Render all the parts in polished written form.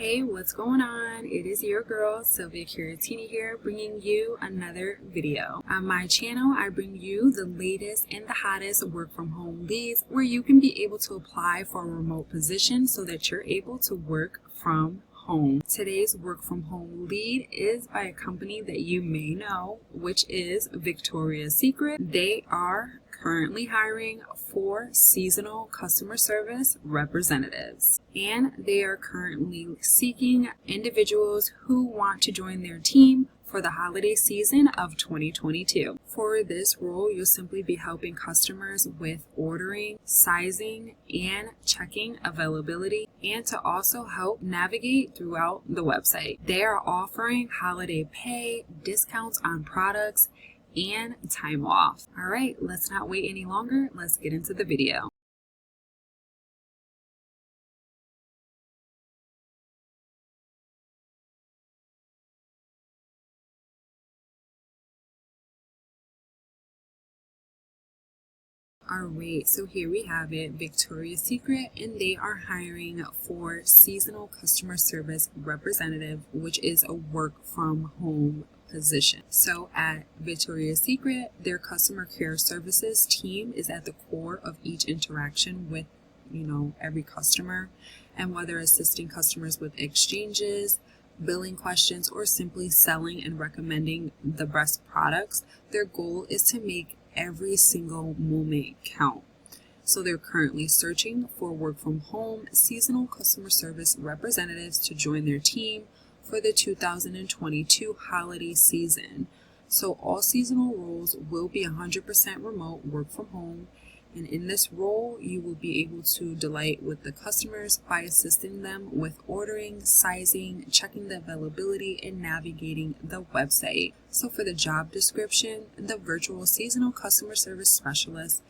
Hey, what's going on? It is your girl, Sylvia Curatini here, bringing you another video. On my channel, I bring you the latest and the hottest work from home leads where you can be able to apply for a remote position so that you're able to work from home. Today's work from home lead is by a company that you may know, which is Victoria's Secret. They are currently hiring 4 seasonal customer service representatives, and they are currently seeking individuals who want to join their team for the holiday season of 2022. For this role, you'll simply be helping customers with ordering, sizing, and checking availability, and to also help navigate throughout the website. They are offering holiday pay, discounts on products, and time off. All right, let's not wait any longer. Let's get into the video. Alright, so here we have it, Victoria's Secret, and they are hiring for seasonal customer service representative, which is a work from home position. So at Victoria's Secret, their customer care services team is at the core of each interaction with, every customer, and whether assisting customers with exchanges, billing questions, or simply selling and recommending the best products, their goal is to make every single moment count. So they're currently searching for work from home seasonal customer service representatives to join their team for the 2022 holiday season. So all seasonal roles will be 100% remote work from home, and in this role you will be able to delight with the customers by assisting them with ordering, sizing, checking the availability, and navigating the website. So for the job description, the virtual seasonal customer service specialist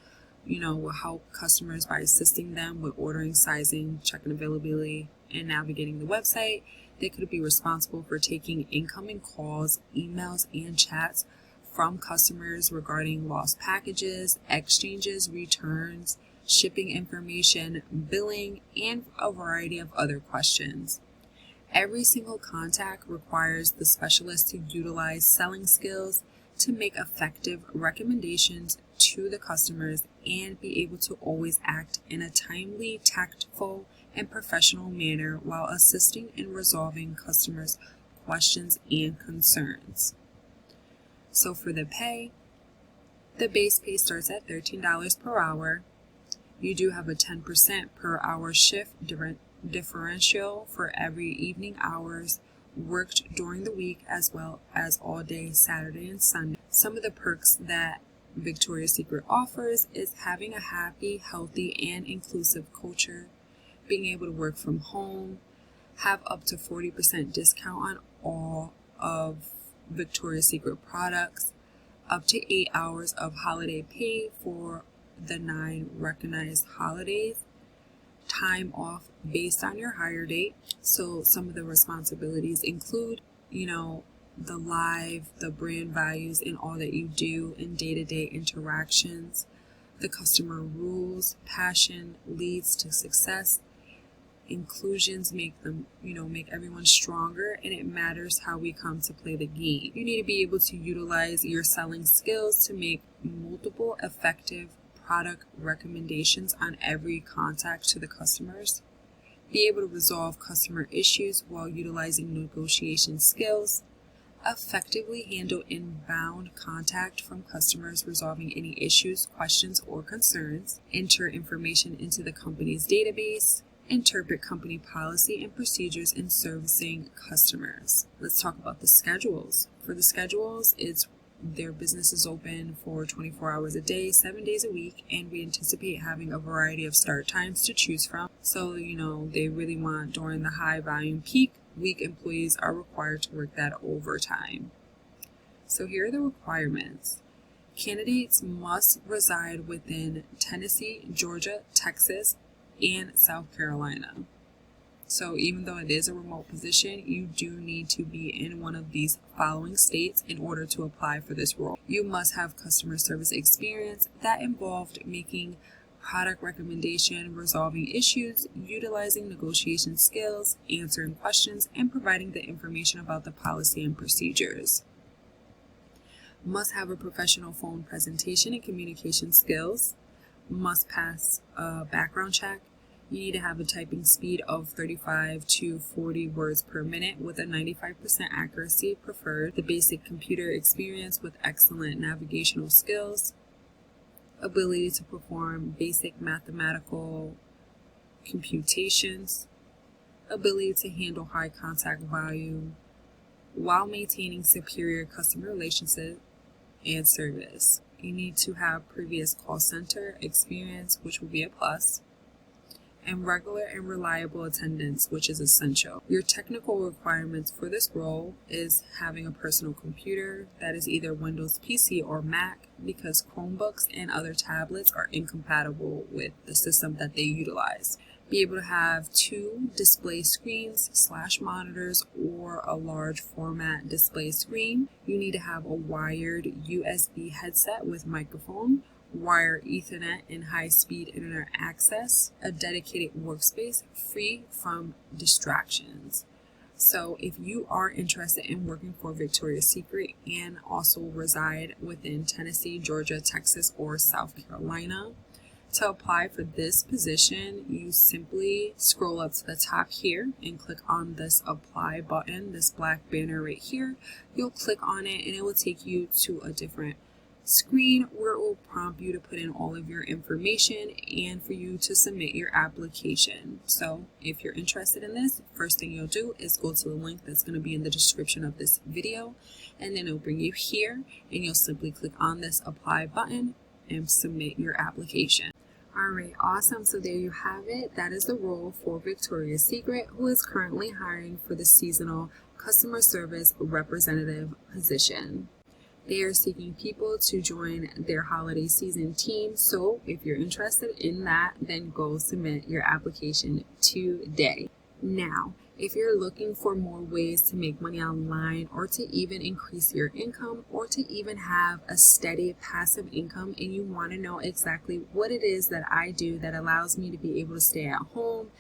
will help customers by assisting them with ordering, sizing, checking availability, and navigating the website. They could be responsible for taking incoming calls, emails, and chats from customers regarding lost packages, exchanges, returns, shipping information, billing, and a variety of other questions. Every single contact requires the specialist to utilize selling skills to make effective recommendations to the customers and be able to always act in a timely, tactful, and professional manner while assisting in resolving customers' questions and concerns. So for the pay, the base pay starts at $13 per hour. You do have a 10% per hour shift differential for every evening hours worked during the week, as well as all day Saturday and Sunday. Some of the perks that Victoria's Secret offers is having a happy, healthy, and inclusive culture, being able to work from home, have up to 40% discount on all of Victoria's Secret products, up to 8 hours of holiday pay for the 9 recognized holidays, time off based on your hire date. So some of the responsibilities include, the brand values in all that you do in day-to-day interactions, the customer rules, passion leads to success, inclusions make everyone stronger, and it matters how we come to play the game. You need to be able to utilize your selling skills to make multiple effective product recommendations on every contact to the customers, be able to resolve customer issues while utilizing negotiation skills, effectively handle inbound contact from customers resolving any issues, questions, or concerns, enter information into the company's database, interpret company policy and procedures in servicing customers. Let's talk about the schedules. For the schedules, their business is open for 24 hours a day, 7 days a week, and we anticipate having a variety of start times to choose from. So, they really want during the high volume peak week, employees are required to work that overtime. So here are the requirements. Candidates must reside within Tennessee, Georgia, Texas, and South Carolina. So even though it is a remote position, you do need to be in one of these following states in order to apply for this role. You must have customer service experience that involved making product recommendation, resolving issues, utilizing negotiation skills, answering questions, and providing the information about the policy and procedures. Must have a professional phone presentation and communication skills. Must pass a background check. You need to have a typing speed of 35 to 40 words per minute with a 95% accuracy preferred. The basic computer experience with excellent navigational skills. Ability to perform basic mathematical computations. Ability to handle high contact volume while maintaining superior customer relationships and service. You need to have previous call center experience, which will be a plus, and regular and reliable attendance, which is essential. Your technical requirements for this role is having a personal computer that is either Windows PC or Mac, because Chromebooks and other tablets are incompatible with the system that they utilize. Be able to have 2 display screens / monitors or a large format display screen. You need to have a wired USB headset with microphone, wire Ethernet and high-speed internet access, a dedicated workspace free from distractions. So if you are interested in working for Victoria's Secret and also reside within Tennessee, Georgia, Texas, or South Carolina, to apply for this position, you simply scroll up to the top here and click on this apply button, this black banner right here. You'll click on it and it will take you to a different screen where it will prompt you to put in all of your information and for you to submit your application. So if you're interested in this, first thing you'll do is go to the link that's going to be in the description of this video, and then it'll bring you here and you'll simply click on this apply button and submit your application. Alright, awesome. So there you have it. That is the role for Victoria's Secret, who is currently hiring for the seasonal customer service representative position. They are seeking people to join their holiday season team. So if you're interested in that, then go submit your application today. Now, if you're looking for more ways to make money online, or to even increase your income, or to even have a steady passive income, and you want to know exactly what it is that I do that allows me to be able to stay at home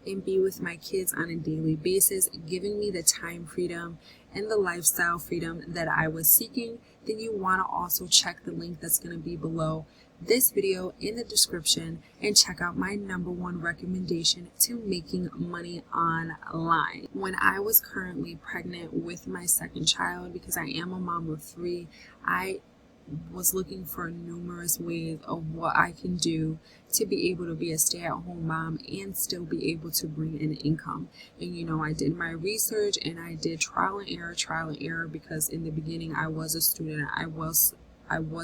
and be with my kids on a daily basis, giving me the time freedom and the lifestyle freedom that I was seeking, then you want to also check the link that's going to be below this video in the description and check out my #1 recommendation to making money online. When I was currently pregnant with my second child, because I am a mom of 3, I was looking for numerous ways of what I can do to be able to be a stay-at-home mom and still be able to bring in income. And I did my research and I did trial and error, because in the beginning I was a student. I was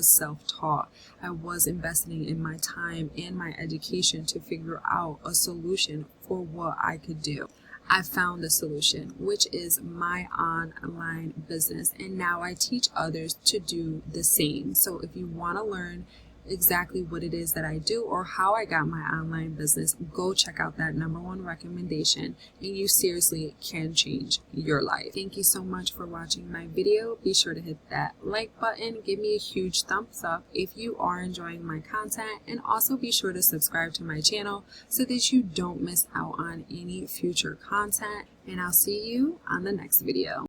self-taught. I was investing in my time and my education to figure out a solution for what I could do. I found the solution, which is my online business, and now I teach others to do the same. So if you want to learn exactly what it is that I do or how I got my online business, go check out that #1 recommendation, and you seriously can change your life. Thank you so much for watching my video. Be sure to hit that like button, give me a huge thumbs up if you are enjoying my content, and also be sure to subscribe to my channel so that you don't miss out on any future content, and I'll see you on the next video.